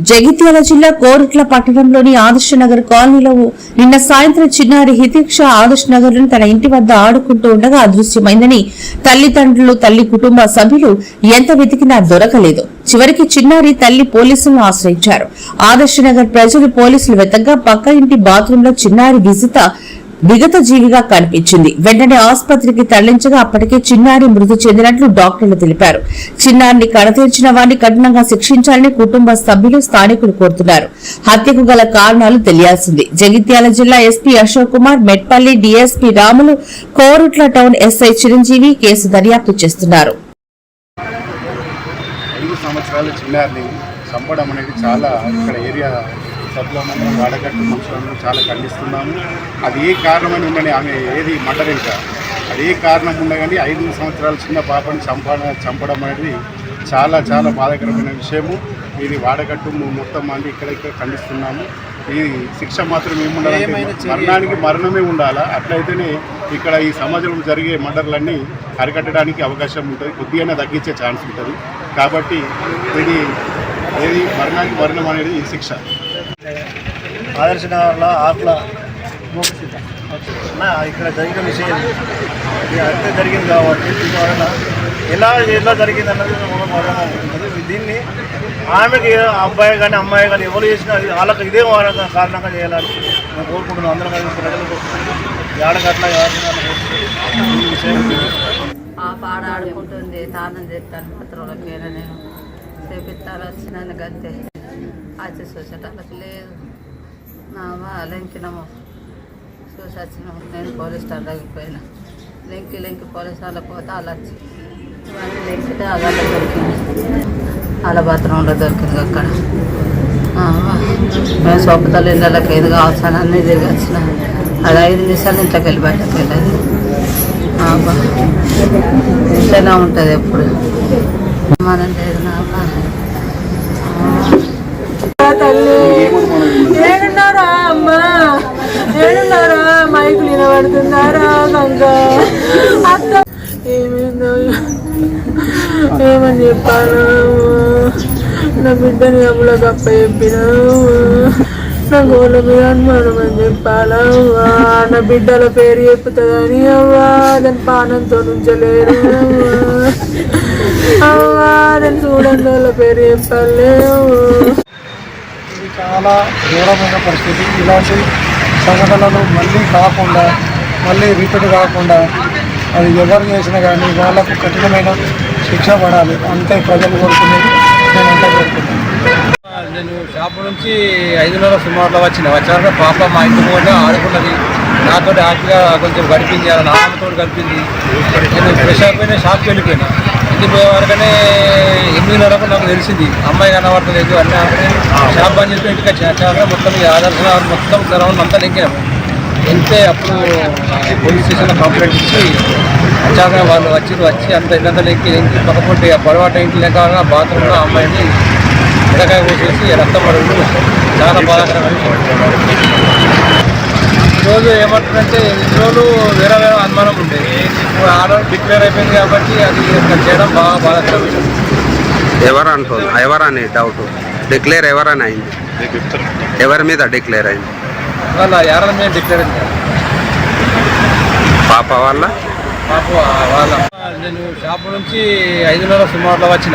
జగిత్యాల జిల్లా కోరుట్ల పట్టణంలోని ఆదర్శ నగర్ కాలనీలో నిన్న సాయంత్రం చిన్నారి హితీక్ష ఆదర్శ నగర్ లో తన ఇంటి వద్ద ఆడుకుంటూ ఉండగా అదృశ్యమైందని తల్లిదండ్రులు, తల్లి కుటుంబ సభ్యులు ఎంత వెతికినా దొరకలేదు. చివరికి చిన్నారి తల్లి పోలీసులను ఆశ్రయించారు. ఆదర్శ నగర్ ప్రజలు పోలీసులు వెతకగా పక్క ఇంటి బాత్రూమ్ లో చిన్నారి విగత జీవిగా కనిపించింది. వెంటనే ఆసుపత్రికి తరలించగా అప్పటికే చిన్నారి మృతి చెందినట్లు డాక్టర్లు తెలిపారు. చిన్నారిని కడతీర్చిన వారిని కఠినంగా శిక్షించాలని కుటుంబ సభ్యులు, స్థానికులు కోరుతున్నారు. హత్యకు గల కారణాలు తెలియాల్సింది. జగిత్యాల జిల్లా SP Ashok Kumar, Metpally DSP Ramulu, Korutla town SI Chiranjeevi case దర్యాప్తు చేస్తున్నారు. 5 సంవత్సరాల చిన్నారిని చంపడం అనేది చాలా ఇక్కడ ఏరియా సభలో మనం వాడకట్టు మనుషులను చాలా ఖండిస్తున్నాము. అది ఏ కారణమని ఉండని ఆమె ఏది మర్డర్ ఇంకా అది ఏ కారణం ఉండగానే 5 సంవత్సరాల చిన్న పాపని చంపడం అనేది చాలా చాలా బాధాకరమైన విషయము. ఇది వాడకట్టు మొత్తం మంది ఇక్కడ ఖండిస్తున్నాము. ఈ శిక్ష మాత్రం ఏముండాలంటే మరణానికి మరణమే ఉండాలా. అట్లయితేనే ఇక్కడ ఈ సమాజంలో జరిగే మర్డర్లన్నీ అరికట్టడానికి అవకాశం ఉంటుంది, కొద్దిగా తగ్గించే ఛాన్స్ ఉంటుంది. కాబట్టి ఇది మరణానికి మరణం అనేది ఈ శిక్ష. ఆదర్శ నగర్లో ఆట్ల ఇక్కడ జరిగిన విషయం హత్య జరిగింది కాబట్టి దీనివల్ల ఎలా జరిగింది అన్నది ఉంటుంది. దీన్ని ఆమెకి అబ్బాయి కానీ అమ్మాయి కానీ ఎవరు చేసినా వాళ్ళకి ఇదే కారణంగా చేయాలని మేము కోరుకుంటున్నాం. అందరం కలిసి ప్రజలకు ఏడగట్ల ఈ విషయం పాడ ఆడుకుంటుంది, తానం చేస్తాను పత్రాలకైనా నేను చేపిస్తాను వచ్చినాను గంతే. వచ్చి చూసేటప్పుడు లేదు నా లెంకినాము చూసి వచ్చినాము. నేను పోలీస్ స్టార్ తగ్గిపోయినా లెంకి పోలీస్ వాళ్ళకి పోతే అలా వచ్చి ఇవన్నీ లెంకితే అలా దొరికింది, అలా బాత్రూంలో దొరికింది. అక్కడ మేము సోపుతలు ఇళ్ళకి ఏది కావాల్సిన అన్నీ తిరిగి వచ్చిన అది 5 నిమిషాలు ఇంట్లోకి వెళ్ళి బయటకు వెళ్ళేది. ఇంట్లోనే ఉంటుంది ఎప్పుడు మనం లేదు నా తల్లి. ఏడున్నారా అమ్మా, ఏడున్నారా? మైకులు వినబడుతున్నారా? కంక అత్త ఏమైందో ఏమని చెప్పాను. నా బిడ్డని అమ్ములో గప్ప చెప్పినా, నా గోళ్ళ మీద అనుమానం అని చెప్పాలా. నా బిడ్డల పేరు చెప్పుతుందని అవ్వా దాని పానంతో నుంచలేరు. అవ్వా దాన్ని చూడండి వాళ్ళ పేరు చెప్పాలి. చాలా ఘోరమైన పరిస్థితి. ఇలాంటి సంఘటనలు మళ్ళీ రిపీట్ కాకుండా అది ఎవరు చేసినా కానీ వాళ్ళకు కఠినమైన శిక్ష పడాలి. అంతే ప్రజలు కోరుకునేది, నేను అంతా కోరుకుంటున్నాను. నేను షాపు నుంచి 5:30 సుమారులో వచ్చాక పాప మా ఇంటి కూడా ఆడుకున్నది. నాతో హ్యాపీగా కొంచెం గడిపింది, అలా నాన్నతో గడిపింది. నేను ఫ్రెష్ అయిపోయినా షాప్కి వెళ్ళిపోయినా. ఇంటికి పోయే వరకనే 8:30కు నాకు తెలిసింది అమ్మాయి కనబడలేదు. అన్నీ షాప్ బంద్ చేసి ఇంటికి వచ్చాక మొత్తం ఆదర్శ మొత్తం సరౌండ్ అంతా లెంకినాము. వెళ్తే అప్పుడు పోలీస్ స్టేషన్లో కంప్లైంట్ ఇచ్చి వచ్చాక వాళ్ళు వచ్చి అంత ఇదంతా లెంకి పక్కపొట్టి పొడవాట ఇంటి లెక్క బాత్రూంలో అమ్మాయిని మిడకాయ పోసేసి రక్తం పడుతూ చాలా బాధాకరమైన ఈరోజు ఏమంటుందంటే ఇన్ని రోజులు వేరే అనుమానం ఉండేది. ఇప్పుడు ఆర్డర్ డిక్లేర్ అయిపోయింది కాబట్టి అది చేయడం బాగా బాధాకరమైన. ఎవరని డౌట్ డిక్లేర్ ఎవరని అయింది? ఎవరి మీద డిక్లేర్ అయింది? వాళ్ళ ఎవరి మీద డిక్లేర్ అయింది? పాప వాళ్ళ నేను షాపు నుంచి 5:30 సుమారులో వచ్చిన